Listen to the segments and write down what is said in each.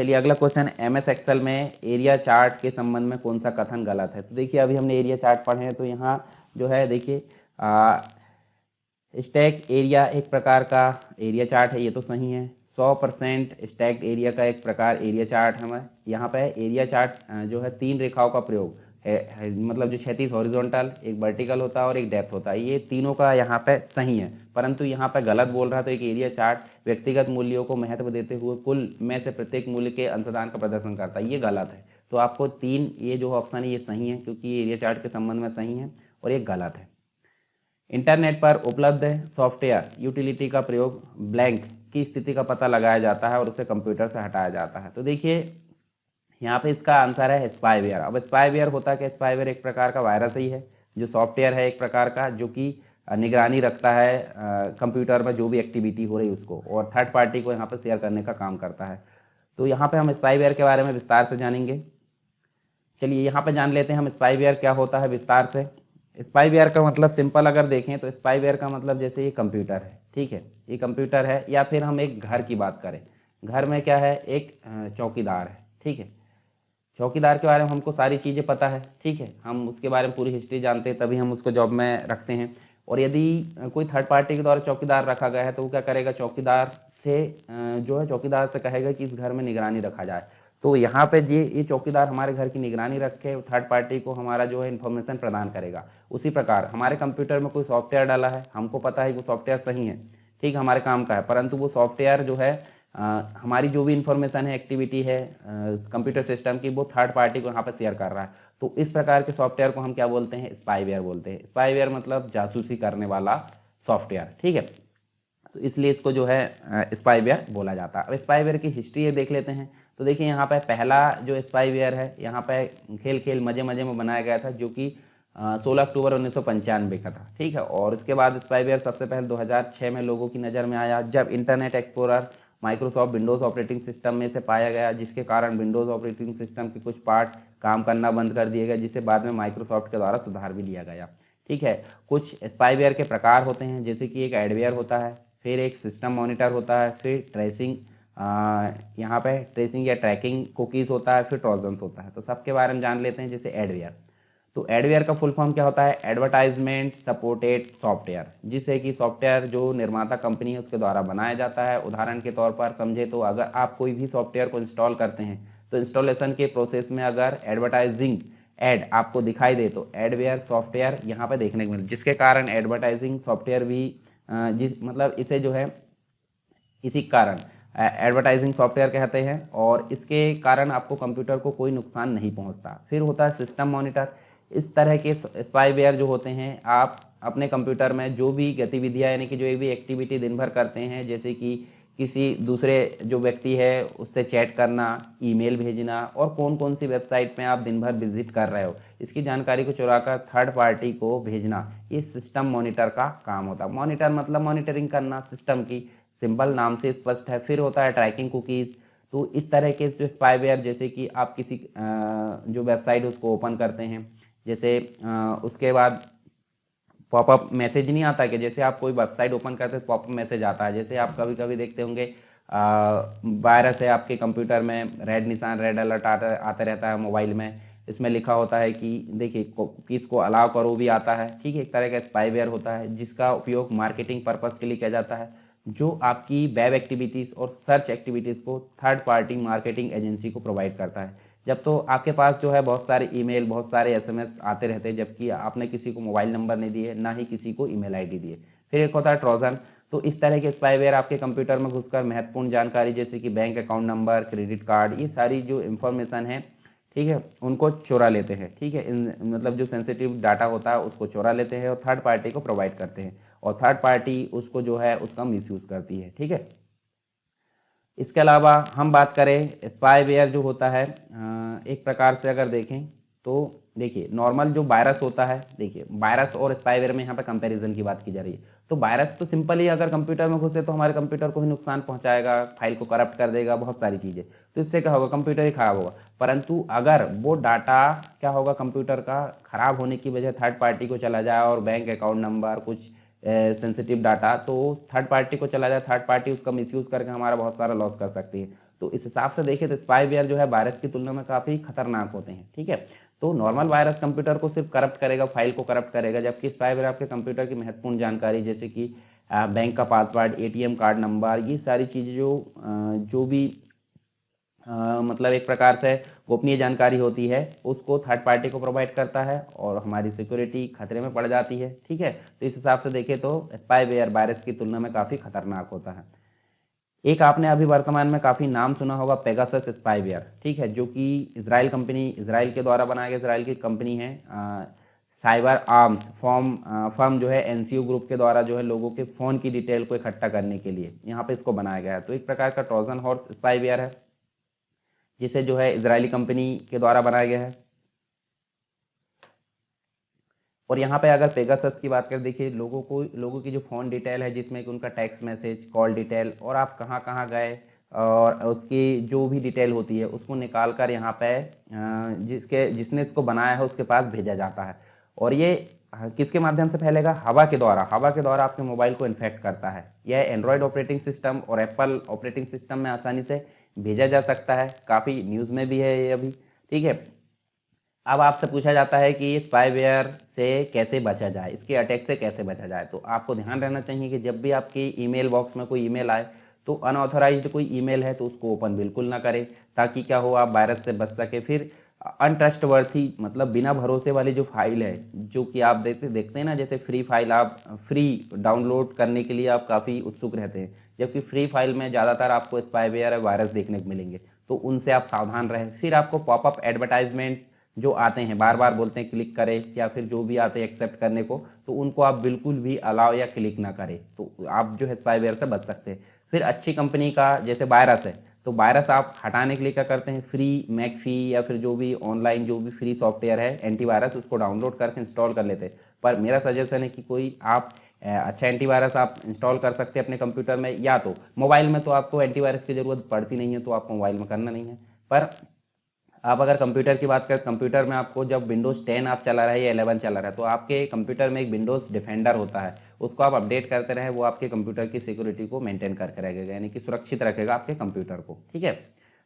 चलिए अगला question, MS Excel में एरिया चार्ट के संबंध में कौन सा कथन गलत है। तो देखिए अभी हमने एरिया चार्ट पढ़े हैं, तो यहाँ जो है देखिए स्टैक एरिया एक प्रकार का एरिया चार्ट है, ये तो सही है। 100% स्टैक्ड एरिया का एक प्रकार एरिया चार्ट है। यहाँ पे एरिया चार्ट जो है 3 रेखाओं का प्रयोग है, मतलब जो क्षैतिज हॉरिजॉन्टल, एक वर्टिकल होता है और एक डेप्थ होता है, ये तीनों का यहाँ पे सही है। परंतु यहाँ पे गलत बोल रहा है। तो एक एरिया चार्ट व्यक्तिगत मूल्यों को महत्व देते हुए कुल में से प्रत्येक मूल्य के अंशदान का प्रदर्शन करता है, ये गलत है। तो आपको 3 ये जो ऑप्शन है ये सही है, क्योंकि ये एरिया चार्ट के संबंध में सही है और ये गलत है। इंटरनेट पर उपलब्ध सॉफ्टवेयर यूटिलिटी का प्रयोग ब्लैंक की स्थिति का पता लगाया जाता है और उसे कंप्यूटर से हटाया जाता है। तो देखिए यहाँ पे इसका आंसर है स्पाईवेयर। अब स्पाईवेयर होता है कि स्पाईवेयर एक प्रकार का वायरस ही है, जो सॉफ्टवेयर है एक प्रकार का, जो कि निगरानी रखता है कंप्यूटर में जो भी एक्टिविटी हो रही है उसको, और थर्ड पार्टी को यहाँ पर शेयर करने का काम करता है। तो यहाँ पर हम स्पाईवेयर के बारे में विस्तार से जानेंगे। चलिए यहाँ पर जान लेते हैं हम स्पाईवेयर क्या होता है विस्तार से। स्पाईवेयर का मतलब सिंपल अगर देखें तो स्पाईवेयर का मतलब जैसे ये कंप्यूटर है, ठीक है, ये कंप्यूटर है, या फिर हम एक घर की बात करें, घर में क्या है, एक चौकीदार है, ठीक है। चौकीदार के बारे में हमको सारी चीज़ें पता है, ठीक है, हम उसके बारे में पूरी हिस्ट्री जानते हैं, तभी हम उसको जॉब में रखते हैं। और यदि कोई थर्ड पार्टी के द्वारा चौकीदार रखा गया है तो वो क्या करेगा, चौकीदार से जो है चौकीदार से कहेगा कि इस घर में निगरानी रखा जाए। तो यहाँ पे ये चौकीदार हमारे घर की निगरानी रखे, थर्ड पार्टी को हमारा जो है इन्फॉर्मेशन प्रदान करेगा। उसी प्रकार हमारे कंप्यूटर में कोई सॉफ्टवेयर डाला है, हमको पता है वो सॉफ्टवेयर सही है, ठीक, हमारे काम का है, परंतु वो सॉफ्टवेयर जो है हमारी जो भी इंफॉर्मेशन है, एक्टिविटी है कंप्यूटर सिस्टम की, वो थर्ड पार्टी को यहाँ पर शेयर कर रहा है। तो इस प्रकार के सॉफ्टवेयर को हम क्या बोलते हैं, स्पाईवेयर बोलते हैं। स्पाईवेयर मतलब जासूसी करने वाला सॉफ्टवेयर, ठीक है, तो इसलिए इसको जो है स्पाईवेयर बोला जाता है। अब स्पाईवेयर की हिस्ट्री ये देख लेते हैं। तो देखिए यहाँ पे पहला जो स्पाईवेयर है, यहाँ पे खेल मजे में बनाया गया था, जो कि 16 अक्टूबर 1995 का था, ठीक है। और उसके बाद स्पाईवेयर सबसे पहले 2006 में लोगों की नज़र में आया, जब internet explorer Microsoft Windows operating system में से पाया गया, जिसके कारण विंडोज़ ऑपरेटिंग सिस्टम के कुछ पार्ट काम करना बंद कर दिए गए, जिसे बाद में माइक्रोसॉफ्ट के द्वारा सुधार भी लिया गया, ठीक है। कुछ स्पाईवेयर के प्रकार होते हैं, जैसे कि एक एडवेयर होता है, फिर एक सिस्टम मॉनिटर होता है, फिर ट्रेसिंग यहाँ पे ट्रेसिंग या ट्रैकिंग कुकीज़ होता है, फिर ट्रोजन्स होता है। तो सबके बारे में जान लेते हैं। जैसे एडवेयर, तो एडवेयर का फुल फॉर्म क्या होता है, एडवर्टाइजमेंट सपोर्टेड सॉफ्टवेयर, जिससे कि सॉफ्टवेयर जो निर्माता कंपनी है उसके द्वारा बनाया जाता है। उदाहरण के तौर पर समझे तो अगर आप कोई भी सॉफ्टवेयर को इंस्टॉल करते हैं तो इंस्टॉलेशन के प्रोसेस में अगर एडवर्टाइजिंग एड आपको दिखाई दे तो एडवेयर सॉफ्टवेयर यहाँ पर देखने को मिले, जिसके कारण एडवर्टाइजिंग सॉफ्टवेयर भी जिस मतलब इसे जो है इसी कारण एडवर्टाइजिंग सॉफ्टवेयर कहते हैं, और इसके कारण आपको कंप्यूटर को कोई नुकसान नहीं पहुंचता। फिर होता है सिस्टम मॉनिटर। इस तरह के स्पाईवेयर जो होते हैं, आप अपने कंप्यूटर में जो भी गतिविधियां यानी कि जो भी एक्टिविटी दिन भर करते हैं, जैसे कि किसी दूसरे जो व्यक्ति है उससे चैट करना, ईमेल भेजना, और कौन कौन सी वेबसाइट में आप दिन भर विजिट कर रहे हो, इसकी जानकारी को चुराकर थर्ड पार्टी को भेजना, ये सिस्टम मॉनिटर का काम होता है। मॉनिटर मतलब मॉनिटरिंग करना सिस्टम की, सिंपल नाम से स्पष्ट है। फिर होता है ट्रैकिंग कुकीज़। तो इस तरह के जो स्पाईवेयर, जैसे कि आप किसी जो वेबसाइट उसको ओपन करते हैं, जैसे उसके बाद पॉपअप मैसेज नहीं आता कि जैसे आप कोई वेबसाइट ओपन करते हैं पॉपअप मैसेज आता है, जैसे आप कभी कभी देखते होंगे वायरस है आपके कंप्यूटर में, रेड निशान, रेड अलर्ट आते रहता है मोबाइल में, इसमें लिखा होता है कि देखिए कुकीज़ को अलाउ करो भी आता है, ठीक है। एक तरह का स्पाईवेयर होता है जिसका उपयोग मार्केटिंग पर्पज़ के लिए किया जाता है, जो आपकी वेब एक्टिविटीज़ और सर्च एक्टिविटीज़ को थर्ड पार्टी मार्केटिंग एजेंसी को प्रोवाइड करता है। जब तो आपके पास जो है बहुत सारे ईमेल, बहुत सारे एसएमएस आते रहते हैं, जबकि आपने किसी को मोबाइल नंबर नहीं दिए, ना ही किसी को ईमेल आईडी दिए। फिर एक होता है ट्रोजन। तो इस तरह के स्पाईवेयर आपके कंप्यूटर में घुसकर महत्वपूर्ण जानकारी, जैसे कि bank account number, credit card, ये सारी जो इन्फॉर्मेशन है, ठीक है, उनको चुरा लेते हैं, ठीक है। मतलब जो सेंसिटिव डाटा होता है उसको चुरा लेते हैं और थर्ड पार्टी को प्रोवाइड करते हैं, और थर्ड पार्टी उसको जो है उसका मिसयूज़ करती है, ठीक है। इसके अलावा हम बात करें स्पाईवेयर जो होता है एक प्रकार से अगर देखें तो देखिए नॉर्मल जो वायरस होता है, देखिए वायरस और स्पाईवेयर में यहाँ पे कंपैरिजन की बात की जा रही है। तो वायरस तो सिंपल ही अगर कंप्यूटर में घुसे तो हमारे कंप्यूटर को ही नुकसान पहुँचाएगा, फाइल को करप्ट कर देगा, बहुत सारी चीज़ें, तो इससे क्या होगा, कंप्यूटर ही खराब होगा। परंतु अगर वो डाटा क्या होगा, कंप्यूटर का खराब होने की वजह थर्ड पार्टी को चला जाए और बैंक अकाउंट नंबर, कुछ सेंसिटिव डाटा तो थर्ड पार्टी को चला जाए, थर्ड पार्टी उसका मिसयूज़ करके हमारा बहुत सारा लॉस कर सकती है। तो इस हिसाब से देखें तो स्पाईवेयर जो है वायरस की तुलना में काफ़ी खतरनाक होते हैं, ठीक है। तो नॉर्मल वायरस कंप्यूटर को सिर्फ करप्ट करेगा, फाइल को करप्ट करेगा, जबकि स्पाईवेयर आपके कंप्यूटर की महत्वपूर्ण जानकारी जैसे कि बैंक का पासवर्ड, एटीएम कार्ड नंबर, ये सारी चीज़ें जो भी मतलब एक प्रकार से गोपनीय जानकारी होती है उसको थर्ड पार्टी को प्रोवाइड करता है और हमारी सिक्योरिटी खतरे में पड़ जाती है, ठीक है। तो इस हिसाब से देखें तो स्पाईवेयर वायरस की तुलना में काफ़ी खतरनाक होता है। एक आपने अभी वर्तमान में काफ़ी नाम सुना होगा पेगासस स्पाईवेयर, ठीक है, जो कि इसराइल के द्वारा बनाया गया, इसराइल की कंपनी है। साइबर आर्म्स फर्म जो है एनसीओ ग्रुप के द्वारा जो है लोगों के फ़ोन की डिटेल को इकट्ठा करने के लिए यहाँ पे इसको बनाया गया है। तो एक प्रकार का ट्रोजन हॉर्स स्पाईवेयर है जिसे जो है इजरायली कंपनी के द्वारा बनाया गया है। और यहाँ पे अगर पेगासस की बात करें, देखिए लोगों की जो फ़ोन डिटेल है जिसमें कि उनका टेक्स्ट मैसेज, कॉल डिटेल और आप कहाँ कहाँ गए और उसकी जो भी डिटेल होती है उसको निकाल कर यहाँ पे जिसने इसको बनाया है उसके पास भेजा जाता है। और ये किसके माध्यम से फैलेगा? हवा के द्वारा आपके मोबाइल को इन्फेक्ट करता है। यह एंड्रॉयड ऑपरेटिंग सिस्टम और एप्पल ऑपरेटिंग सिस्टम में आसानी से भेजा जा सकता है। काफ़ी न्यूज़ में भी है ये अभी, ठीक है। अब आपसे पूछा जाता है कि स्पाईवेयर से कैसे बचा जाए, इसके अटैक से कैसे बचा जाए। तो आपको ध्यान रहना चाहिए कि जब भी आपके ईमेल बॉक्स में कोई ईमेल आए तो अनऑथराइज्ड कोई ईमेल है तो उसको ओपन बिल्कुल ना करें, ताकि क्या हो, आप वायरस से बच सके। फिर अनट्रस्टवर्थी मतलब बिना भरोसे वाली जो फाइल है, जो कि आप देखते हैं ना, जैसे फ्री फाइल आप फ्री डाउनलोड करने के लिए आप काफ़ी उत्सुक रहते हैं, जबकि फ्री फाइल में ज़्यादातर आपको स्पाईवेयर और वायरस देखने को मिलेंगे, तो उनसे आप सावधान रहें। फिर आपको पॉपअप एडवर्टाइजमेंट जो आते हैं बार बार बोलते हैं क्लिक करें, या फिर जो भी आते हैं एक्सेप्ट करने को, तो उनको आप बिल्कुल भी अलाउ या क्लिक ना करें, तो आप जो है स्पाईवेयर से बच सकते हैं। फिर अच्छी कंपनी का जैसे वायरस है, तो वायरस आप हटाने के लिए क्या करते हैं, फ्री मैकफी या फिर जो भी ऑनलाइन जो भी फ्री सॉफ्टवेयर है एंटीवायरस, उसको डाउनलोड करके इंस्टॉल कर लेते हैं। पर मेरा सजेशन है कि कोई आप अच्छा एंटीवायरस आप इंस्टॉल कर सकते हैं अपने कंप्यूटर में, या तो मोबाइल में तो आपको एंटीवायरस की ज़रूरत पड़ती नहीं है, तो आपको मोबाइल में करना नहीं है। पर आप अगर कंप्यूटर की बात करें, कंप्यूटर में आपको जब विंडोज़ 10 आप चला रहे हैं या 11 चला रहा है, तो आपके कंप्यूटर में एक विंडोज़ डिफेंडर होता है, उसको आप अपडेट करते रहें, वो आपके कंप्यूटर की सिक्योरिटी को मेंटेन करके रखेगा, यानी कि सुरक्षित रखेगा आपके कंप्यूटर को, ठीक है।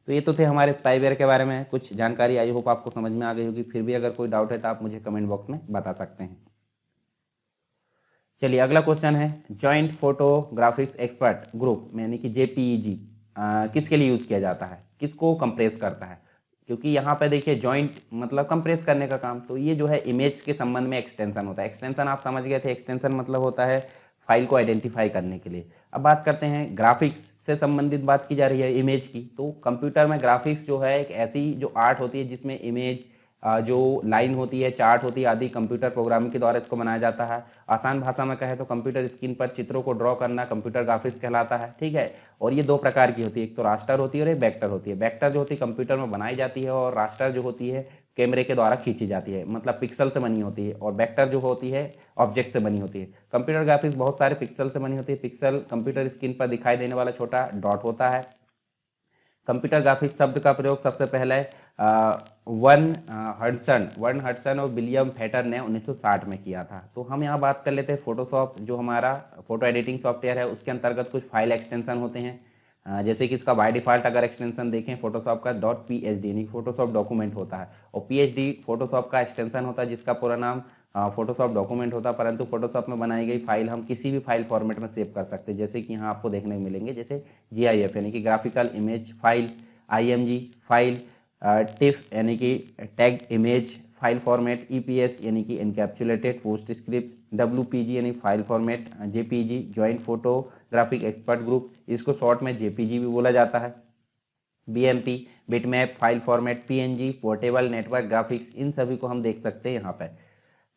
तो ये तो थे हमारे स्पाईवेयर के बारे में कुछ जानकारी, आई होप आपको समझ में आ गई होगी। फिर भी अगर कोई डाउट है तो आप मुझे कमेंट बॉक्स में बता सकते हैं। चलिए अगला क्वेश्चन है, जॉइंट फोटोग्राफिक्स एक्सपर्ट ग्रुप यानी कि जेपीईजी किसके लिए यूज़ किया जाता है, किसको कंप्रेस करता है? क्योंकि यहाँ पे देखिए जॉइंट मतलब कंप्रेस करने का काम, तो ये जो है इमेज के संबंध में एक्सटेंशन होता है। एक्सटेंशन आप समझ गए थे, एक्सटेंशन मतलब होता है फाइल को आइडेंटिफाई करने के लिए। अब बात करते हैं ग्राफिक्स से संबंधित, बात की जा रही है इमेज की, तो कंप्यूटर में ग्राफिक्स जो है एक ऐसी जो आर्ट होती है जिसमें इमेज जो लाइन होती है, चार्ट होती है आदि, कंप्यूटर प्रोग्रामिंग के द्वारा इसको बनाया जाता है। आसान भाषा में कहें तो कंप्यूटर स्क्रीन पर चित्रों को ड्रॉ करना कंप्यूटर ग्राफिक्स कहलाता है, ठीक है। और ये दो प्रकार की होती है, एक तो रास्टर होती है और एक वेक्टर होती है। वेक्टर जो होती है कंप्यूटर में बनाई जाती है, और रास्टर जो होती है कैमरे के द्वारा खींची जाती है, मतलब पिक्सल से बनी होती है, और वेक्टर जो होती है ऑब्जेक्ट से बनी होती है। कंप्यूटर ग्राफिक्स बहुत सारे पिक्सल से बनी होती है। पिक्सल कंप्यूटर स्क्रीन पर दिखाई देने वाला छोटा डॉट होता है। कंप्यूटर ग्राफिक्स शब्द का प्रयोग सबसे पहले वन हडसन और विलियम फेटर ने 1960 में किया था। तो हम यहाँ बात कर लेते हैं फोटोशॉप, जो हमारा फोटो एडिटिंग सॉफ्टवेयर है, उसके अंतर्गत कुछ फाइल एक्सटेंशन होते हैं। जैसे कि इसका बाय डिफ़ॉल्ट अगर एक्सटेंशन देखें फोटोशॉप का .phd यानी फोटोशॉप डॉक्यूमेंट होता है, और phd फोटोशॉप का एक्सटेंशन होता है जिसका पूरा नाम फोटोशॉप डॉक्यूमेंट होता है। परंतु फोटोशॉप में बनाई गई फाइल हम किसी भी फाइल फॉर्मेट में सेव कर सकते हैं, जैसे कि यहाँ आपको देखने को मिलेंगे, जैसे GIF यानी कि graphical image file, IMG file, TIFF यानी कि tagged image file format, EPS यानी कि इनकैप्सुलेटेड पोस्ट स्क्रिप्ट, WPG यानी file format, JPG joint photographic expert group, इसको शॉर्ट में JPG भी बोला जाता है, BMP bitmap file format, PNG portable network graphics, इन सभी को हम देख सकते हैं यहाँ पे।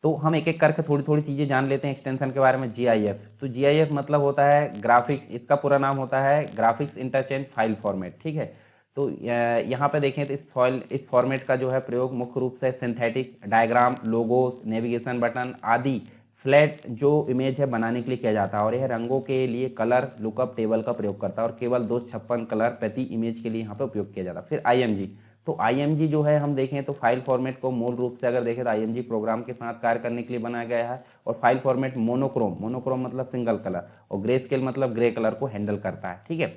तो हम एक एक करके थोड़ी थोड़ी चीज़ें जान लेते हैं एक्सटेंशन के बारे में। GIF, तो GIF मतलब होता है ग्राफिक्स, इसका पूरा नाम होता है ग्राफिक्स इंटरचेंज फाइल फॉर्मेट, ठीक है। तो यहाँ पे देखें तो इस फॉर्मेट का जो है प्रयोग मुख्य रूप से synthetic diagram, logos, navigation button आदि फ्लैट जो इमेज है बनाने के लिए किया जाता है, और यह रंगों के लिए कलर लुकअप टेबल का प्रयोग करता है, और केवल 256 कलर प्रति इमेज के लिए यहाँ पे उपयोग किया जाता है। फिर IMG, तो IMG जो है हम देखें तो फाइल फॉर्मेट को मूल रूप से अगर देखें तो IMG प्रोग्राम के साथ कार्य करने के लिए बनाया गया है, और फाइल फॉर्मेट मोनोक्रोम मतलब सिंगल कलर, और ग्रे स्केल मतलब ग्रे कलर को हैंडल करता है, ठीक है।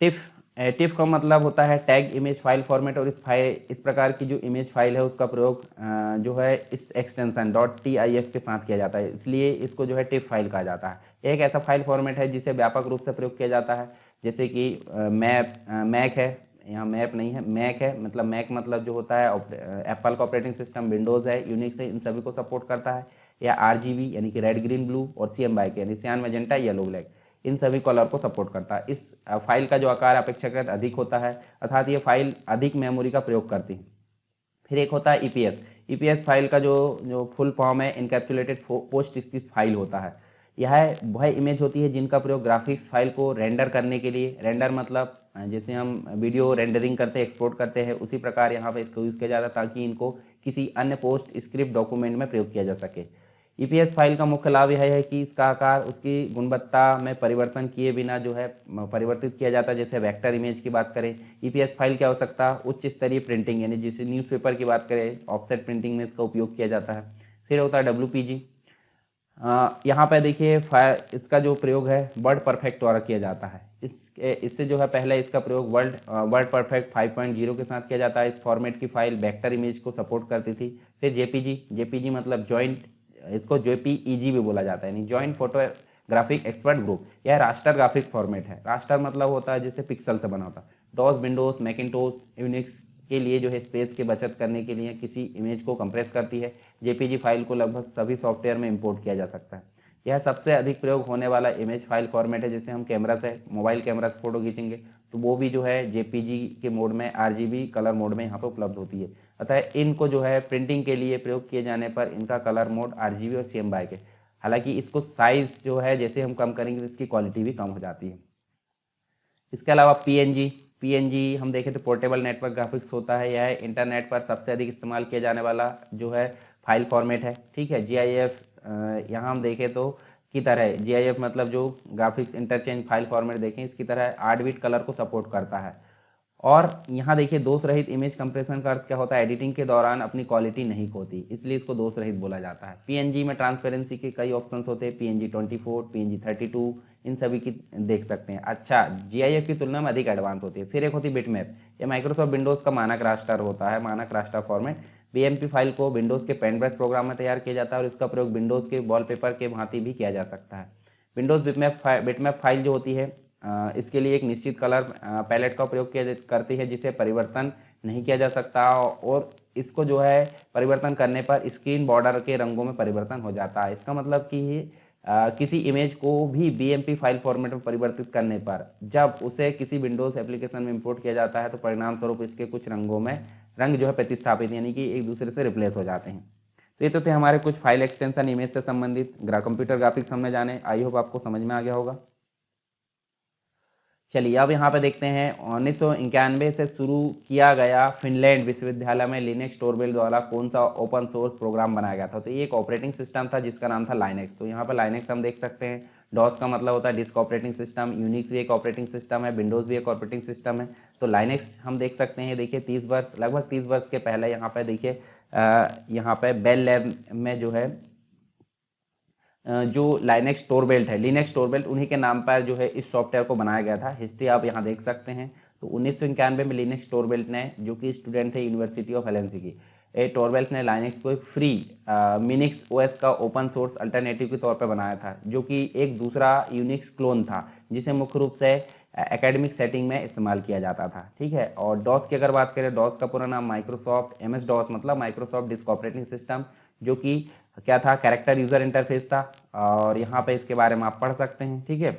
टिफ टिफ का मतलब होता है टैग इमेज फाइल फॉर्मेट, और इस प्रकार की जो इमेज फाइल है उसका प्रयोग जो है इस एक्सटेंशन .tif के साथ किया जाता है, इसलिए इसको जो है टिफ फाइल कहा जाता है। एक ऐसा फाइल फॉर्मेट है जिसे व्यापक रूप से प्रयोग किया जाता है, जैसे कि मैक है, यहाँ मैप नहीं है, मैक है, मतलब मैक मतलब जो होता है एप्पल का ऑपरेटिंग सिस्टम, विंडोज़ है, यूनिक्स है, इन सभी को सपोर्ट करता है। या RGB यानी कि रेड ग्रीन ब्लू, और CMYK यानी सियान मैजेंटा येलो ब्लैक, इन सभी कलर को सपोर्ट करता है। इस फाइल का जो आकार अपेक्षाकृत अधिक होता है, अर्थात ये फाइल अधिक मेमोरी का प्रयोग करती है। फिर एक होता है EPS फाइल का जो फुल फॉर्म है इनकैप्सुलेटेड पोस्ट स्क्रिप्ट फाइल होता है। यह वह इमेज होती है जिनका प्रयोग ग्राफिक्स फाइल को रेंडर करने के लिए, रेंडर मतलब जैसे हम वीडियो रेंडरिंग करते हैं, एक्सपोर्ट करते हैं, उसी प्रकार यहाँ पे इसको यूज़ किया जाता है ताकि इनको किसी अन्य पोस्ट स्क्रिप्ट डॉक्यूमेंट में प्रयोग किया जा सके। EPS फाइल का मुख्य लाभ यह है कि इसका आकार उसकी गुणवत्ता में परिवर्तन किए बिना जो है परिवर्तित किया जाता है। जैसे वेक्टर इमेज की बात करें, EPS फाइल की आवश्यकता उच्च स्तरीय प्रिंटिंग यानी जैसे न्यूज़पेपर की बात करें, ऑफसेट प्रिंटिंग में इसका उपयोग किया जाता है। फिर होता है WPG। यहाँ पे देखिए इसका जो प्रयोग है वर्ड परफेक्ट द्वारा किया जाता है। इससे जो है पहले इसका प्रयोग वर्ड परफेक्ट 5.0 के साथ किया जाता है। इस फॉर्मेट की फाइल वेक्टर इमेज को सपोर्ट करती थी। फिर JPG मतलब जॉइंट, इसको JPEG भी बोला जाता है, यानी जॉइंट फोटोग्राफिक एक्सपर्ट ग्रुप। यह रास्टर ग्राफिक्स फॉर्मेट है। रास्टर मतलब होता है जैसे पिक्सल से बना होता है। डॉस, विंडोज़, मैकिंटोश, यूनिक्स के लिए जो है स्पेस की बचत करने के लिए किसी इमेज को कंप्रेस करती है। JPG फाइल को लगभग सभी सॉफ्टवेयर में इंपोर्ट किया जा सकता है। यह सबसे अधिक प्रयोग होने वाला इमेज फाइल फॉर्मेट है। जैसे हम कैमरा से, मोबाइल कैमरा से फ़ोटो खींचेंगे तो वो भी जो है JPG के मोड में, RGB कलर मोड में यहाँ पर उपलब्ध होती है। अतः इनको जो है प्रिंटिंग के लिए प्रयोग किए जाने पर इनका कलर मोड RGB और CMYK, हालांकि इसको साइज़ जो है जैसे हम कम करेंगे तो इसकी क्वालिटी भी कम हो जाती है। इसके अलावा PNG हम देखें तो पोर्टेबल नेटवर्क ग्राफिक्स होता है। यह इंटरनेट पर सबसे अधिक इस्तेमाल किया जाने वाला जो है फाइल फॉर्मेट है। ठीक है, GIF यहाँ हम देखें तो की तरह GIF मतलब जो ग्राफिक्स इंटरचेंज फाइल फॉर्मेट देखें इसकी तरह 8 बिट कलर को सपोर्ट करता है। और यहाँ देखिए दोष रहित इमेज कंप्रेशन का अर्थ क्या होता है, एडिटिंग के दौरान अपनी क्वालिटी नहीं खोती, इसलिए इसको दोष रहित बोला जाता है। PNG में ट्रांसपेरेंसी के कई ऑप्शंस होते हैं, PNG 24, PNG 32, इन सभी की देख सकते हैं। अच्छा, GIF की तुलना में अधिक एडवांस होती है। फिर एक होती है बिटमैप। ये माइक्रोसॉफ्ट विंडोज़ का मानक रास्टर होता है, मानक रास्टर फॉर्मेट। BMP फाइल को विंडोज़ के पेंट ब्रश प्रोग्राम में तैयार किया जाता है और इसका प्रयोग विंडोज़ के वॉलपेपर के भांति भी किया जा सकता है। विंडोज़ बिटमैप फाइल जो होती है इसके लिए एक निश्चित कलर पैलेट का प्रयोग किया करती है जिसे परिवर्तन नहीं किया जा सकता, और इसको जो है परिवर्तन करने पर स्क्रीन बॉर्डर के रंगों में परिवर्तन हो जाता है। इसका मतलब कि किसी इमेज को भी BMP फाइल फॉर्मेट में परिवर्तित करने पर जब उसे किसी विंडोज़ एप्लीकेशन में इंपोर्ट किया जाता है तो परिणाम स्वरूप इसके कुछ रंगों में रंग जो है प्रतिस्थापित यानी कि एक दूसरे से रिप्लेस हो जाते हैं। तो ये तो थे हमारे कुछ फाइल एक्सटेंशन इमेज से संबंधित कंप्यूटर ग्राफिक्स हमने जाने। आई होप आपको समझ में आ गया होगा। चलिए अब यहाँ पे देखते हैं 1991 से शुरू किया गया फिनलैंड विश्वविद्यालय में लिनक्स टोरबेल द्वारा कौन सा ओपन सोर्स प्रोग्राम बनाया गया था। तो ये एक ऑपरेटिंग सिस्टम था जिसका नाम था लाइनेक्स। तो यहाँ पर लाइनेक्स हम देख सकते हैं। डॉस का मतलब होता है डिस्क ऑपरेटिंग सिस्टम, यूनिक्स भी एक ऑपरेटिंग सिस्टम है, विंडोज़ भी एक ऑपरेटिंग सिस्टम है। तो लाइनेक्स हम देख सकते हैं। देखिए 30 वर्ष, लगभग 30 वर्ष के पहले यहाँ पर देखिए यहाँ पर बेल लैब में जो है जो लिनक्स टोरबेल्ट है, लिनक्स टोरबेल्ट उन्हीं के नाम पर जो है इस सॉफ्टवेयर को बनाया गया था। हिस्ट्री आप यहाँ देख सकते हैं। तो 1991 में लिनक्स टोरबेल्ट ने, जो कि स्टूडेंट थे यूनिवर्सिटी ऑफ हेलेंसी की, टोरबेल्ट ने लाइनेक्स को एक फ्री मिनिक्स OS का ओपन सोर्स अल्टरनेटिव के तौर पर बनाया था, जो कि एक दूसरा यूनिक्स क्लोन था जिसे मुख्य रूप से एकेडमिक सेटिंग में इस्तेमाल किया जाता था। ठीक है, और डॉस की अगर बात करें, डॉस का पूरा नाम माइक्रोसॉफ्ट MS डॉस मतलब माइक्रोसॉफ्ट डिस्क ऑपरेटिंग सिस्टम, जो कि क्या था, कैरेक्टर यूज़र इंटरफेस था, और यहाँ पे इसके बारे में आप पढ़ सकते हैं। ठीक है,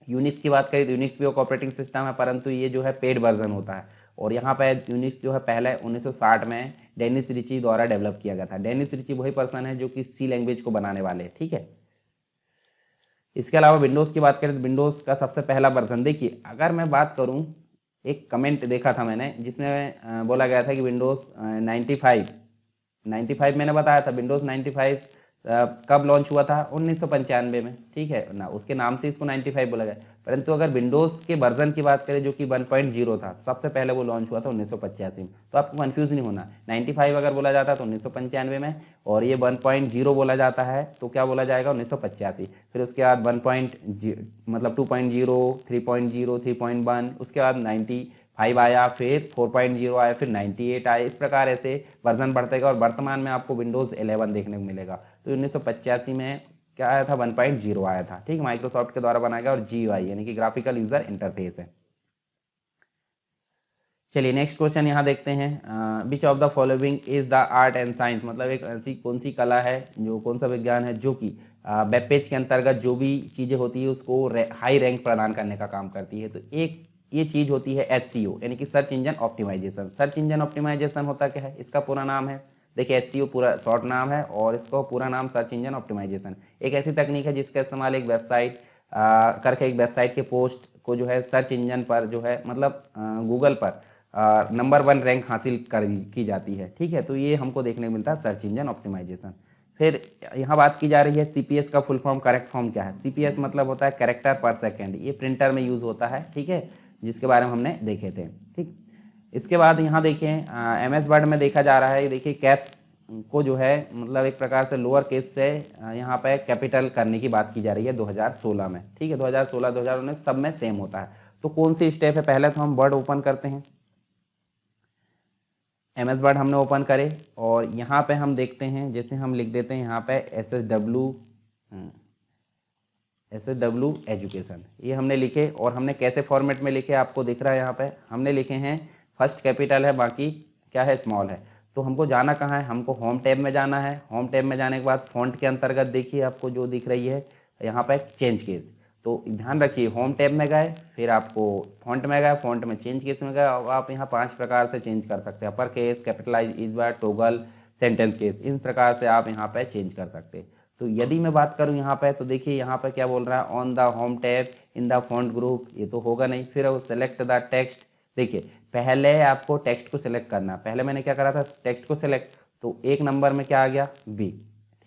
यूनिक्स की बात करें तो यूनिक्स भी एक ऑपरेटिंग सिस्टम है, परंतु ये जो है पेड वर्जन होता है। और यहाँ पे यूनिक्स जो है पहले 1960 में डेनिस रिची द्वारा डेवलप किया गया था। डेनिस रिची वही पर्सन है जो कि C लैंग्वेज को बनाने वाले हैं। ठीक है, इसके अलावा विंडोज़ की बात करें तो विंडोज़ का सबसे पहला वर्जन देखिए, अगर मैं बात करूँ, एक कमेंट देखा था मैंने जिसमें बोला गया था कि विंडोज़ 95 मैंने बताया था, विंडोज़ 95 कब लॉन्च हुआ था? 1995 में, ठीक है ना, उसके नाम से इसको 95 बोला गया। परंतु अगर विंडोज़ के वर्जन की बात करें जो कि 1.0 था, सबसे पहले वो लॉन्च हुआ था 1985 में। तो आपको कंफ्यूज नहीं होना, 95 अगर बोला जाता है तो 1995 में, और ये 1.0 बोला जाता है तो क्या बोला जाएगा? 1985। फिर उसके बाद 1.0 मतलब 2.0, 3.0, 3.1, उसके बाद 95 आया, फिर 4.0 आया, फिर 98 आया। इस प्रकार ऐसे वर्जन बढ़ते गए और वर्तमान में आपको विंडोज़ 11 देखने को मिलेगा। तो 1985 में क्या आया था? 1.0 आया था, ठीक, माइक्रोसॉफ्ट के द्वारा बनाया गया, और GUI यानी कि ग्राफिकल यूजर इंटरफेस है। चलिए नेक्स्ट क्वेश्चन यहाँ देखते हैं, which of the following is the art and science, मतलब एक ऐसी कौन सी कला है, जो कौन सा विज्ञान है जो कि वेब पेज के अंतर्गत जो भी चीज़ें होती है उसको हाई रैंक प्रदान करने का काम करती है। तो एक ये चीज़ होती है SEO यानी कि search engine optimisation. Search engine optimisation होता क्या है? इसका पूरा नाम है, देखिए SEO पूरा शॉर्ट नाम है और इसको पूरा नाम सर्च इंजन ऑप्टिमाइजेशन। एक ऐसी तकनीक है जिसका इस्तेमाल एक वेबसाइट करके एक वेबसाइट के पोस्ट को जो है सर्च इंजन पर जो है मतलब गूगल पर नंबर 1 रैंक हासिल की जाती है, ठीक है। तो ये हमको देखने को मिलता है सर्च इंजन ऑप्टिमाइजेशन। फिर यहाँ बात की जा रही है CPS का फुल फॉर्म, करेक्ट फॉर्म क्या है? CPS मतलब होता है कैरेक्टर पर सेकेंड, ये प्रिंटर में यूज़ होता है, ठीक है, जिसके बारे में हमने देखे थे, ठीक। इसके बाद यहाँ देखिए MS वर्ड में देखा जा रहा है, ये देखिए कैप्स को जो है मतलब एक प्रकार से लोअर केस से यहाँ पे कैपिटल करने की बात की जा रही है 2016 में, ठीक है। 2016 2019 सब में सेम होता है। तो कौन सी स्टेप है? पहले तो हम वर्ड ओपन करते हैं, MS वर्ड हमने ओपन करे और यहाँ पे हम देखते हैं, जैसे हम लिख देते हैं यहाँ पे SSW एजुकेशन, ये हमने लिखे। और हमने कैसे फॉर्मेट में लिखे आपको दिख रहा है, यहाँ पे हमने लिखे हैं फर्स्ट कैपिटल है, बाकी क्या है? स्मॉल है। तो हमको जाना कहाँ है? हमको होम टैब में जाना है। होम टैब में जाने के बाद फ़ॉन्ट के अंतर्गत देखिए आपको जो दिख रही है यहाँ पे चेंज केस। तो ध्यान रखिए, होम टैब में गए, फिर आपको फ़ॉन्ट में गए, फ़ॉन्ट में चेंज केस में गए, और आप यहाँ 5 प्रकार से चेंज कर सकते हैं, अपर केस, कैपिटलाइज, इस बार टोगल, सेंटेंस केस, इन प्रकार से आप यहाँ पे चेंज कर सकते हैं। तो यदि मैं बात करूँ यहाँ पे, तो देखिए यहाँ पे क्या बोल रहा है? On the home tab in the font group, ये तो होगा नहीं। फिर सेलेक्ट द टेक्स्ट, देखिए पहले आपको टेक्स्ट को सिलेक्ट करना, पहले मैंने क्या करा था? टेक्स्ट को सिलेक्ट, तो 1 नंबर में क्या आ गया? B,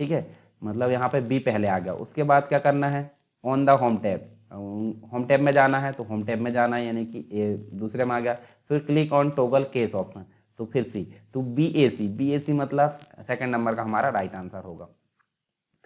ठीक है, मतलब यहाँ पे B पहले आ गया। उसके बाद क्या करना है? On the home tab, home tab में जाना है, तो होम टैब में जाना है यानी कि ए दूसरे में आ गया। फिर click on toggle case option, तो फिर C, तो BAC मतलब सेकंड नंबर का हमारा राइट आंसर होगा।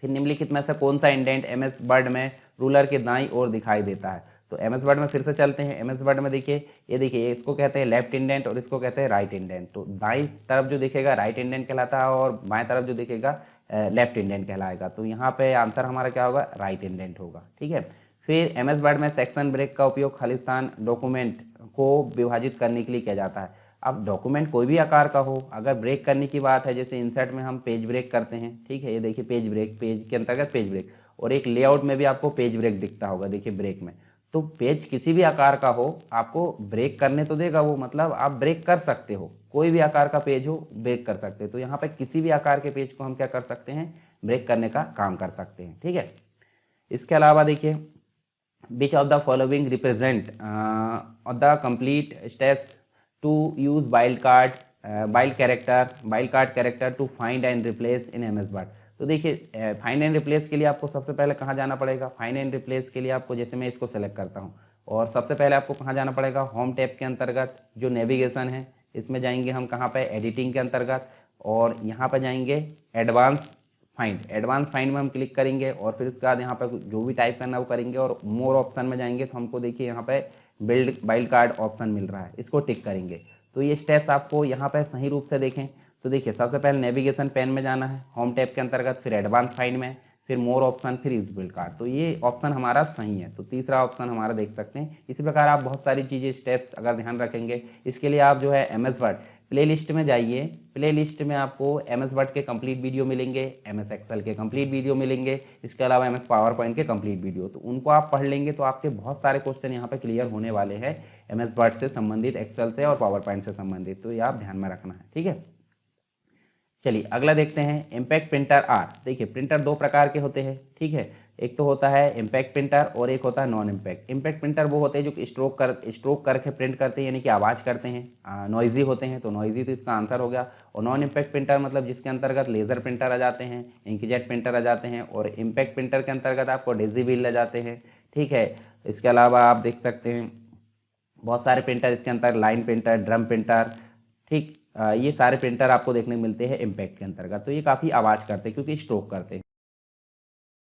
फिर निम्नलिखित में से कौन सा इंडेंट MS वर्ड में रूलर के दाईं ओर दिखाई देता है? तो MS वर्ड में फिर से चलते हैं। MS वर्ड में देखिए, ये देखिए इसको कहते हैं लेफ्ट इंडेंट और इसको कहते हैं राइट इंडेंट। तो दाईं तरफ जो दिखेगा राइट इंडेंट कहलाता है और बाएं तरफ जो दिखेगा लेफ्ट इंडेंट कहलाएगा। तो यहाँ पे आंसर हमारा क्या होगा? राइट इंडेंट होगा, ठीक है। फिर MS वर्ड में सेक्शन ब्रेक का उपयोग खालिस्तान डॉक्यूमेंट को विभाजित करने के लिए किया जाता है। अब डॉक्यूमेंट कोई भी आकार का हो, अगर ब्रेक करने की बात है, जैसे इंसर्ट में हम पेज ब्रेक करते हैं, ठीक है, ये देखिए पेज ब्रेक, पेज के अंतर्गत पेज ब्रेक, और एक लेआउट में भी आपको पेज ब्रेक दिखता होगा, देखिए ब्रेक में। तो पेज किसी भी आकार का हो, आपको ब्रेक करने तो देगा वो, मतलब आप ब्रेक कर सकते हो, कोई भी आकार का पेज हो ब्रेक कर सकते हो। तो यहाँ पे किसी भी आकार के पेज को हम क्या कर सकते हैं? ब्रेक करने का काम कर सकते हैं, ठीक है। इसके अलावा देखिए, which of the following represent the complete steps to use wild character to find and replace in MS Word। तो देखिए फाइंड एंड रिप्लेस के लिए आपको सबसे पहले कहाँ जाना पड़ेगा? फाइंड एंड रिप्लेस के लिए आपको, जैसे मैं इसको सेलेक्ट करता हूँ, और सबसे पहले आपको कहाँ जाना पड़ेगा? होम टैब के अंतर्गत जो नेविगेशन है इसमें जाएंगे हम, कहाँ पे? एडिटिंग के अंतर्गत, और यहाँ पर जाएंगे एडवांस फाइंड में हम क्लिक करेंगे, और फिर इसके बाद यहाँ पर जो भी टाइप करना है वो करेंगे, और मोर ऑप्शन में जाएंगे तो हमको देखिए यहाँ पे बिल्ड वाइल्ड कार्ड ऑप्शन मिल रहा है, इसको टिक करेंगे। तो ये स्टेप्स आपको यहाँ पे सही रूप से देखें तो देखिए, सबसे पहले नेविगेशन पैन में जाना है होम टैब के अंतर्गत, फिर एडवांस फाइंड में, फिर मोर ऑप्शन, फिर यूज बिल्ड कार्ड। तो ये ऑप्शन हमारा सही है, तो तीसरा ऑप्शन हमारा देख सकते हैं। इसी प्रकार आप बहुत सारी चीज़ें स्टेप्स अगर ध्यान रखेंगे, इसके लिए आप जो है MS वर्ड प्लेलिस्ट में जाइए। प्लेलिस्ट में आपको MS वर्ड के कंप्लीट वीडियो मिलेंगे, MS एक्सेल के कंप्लीट वीडियो मिलेंगे, इसके अलावा MS पावर पॉइंट के कंप्लीट वीडियो। तो उनको आप पढ़ लेंगे तो आपके बहुत सारे क्वेश्चन यहाँ पे क्लियर होने वाले हैं MS वर्ड से संबंधित, एक्सेल से और पावर पॉइंट से संबंधित। तो ये आप ध्यान में रखना है, ठीक है। चलिए अगला देखते हैं इम्पैक्ट प्रिंटर आर। देखिए प्रिंटर दो प्रकार के होते हैं, ठीक है। एक तो होता है इम्पैक्ट प्रिंटर और एक होता है नॉन इम्पैक्ट। इम्पैक्ट प्रिंटर वो होते हैं जो कि स्ट्रोक करके प्रिंट करते हैं, यानी कि आवाज़ करते हैं, नॉइजी होते हैं, तो नॉइजी तो इसका आंसर हो गया। और नॉन इम्पैक्ट प्रिंटर मतलब जिसके अंतर्गत लेज़र प्रिंटर आ जाते हैं, इंकजेट प्रिंटर आ जाते हैं, और इम्पैक्ट प्रिंटर के अंतर्गत आपको डेजी व्हील आ जाते हैं, ठीक है। इसके अलावा आप देख सकते हैं बहुत सारे प्रिंटर इसके अंदर, लाइन प्रिंटर, ड्रम प्रिंटर, ठीक। ये सारे प्रिंटर आपको देखने को मिलते हैं इम्पैक्ट के अंतर्गत। तो ये काफ़ी आवाज़ करते हैं क्योंकि स्ट्रोक करते हैं।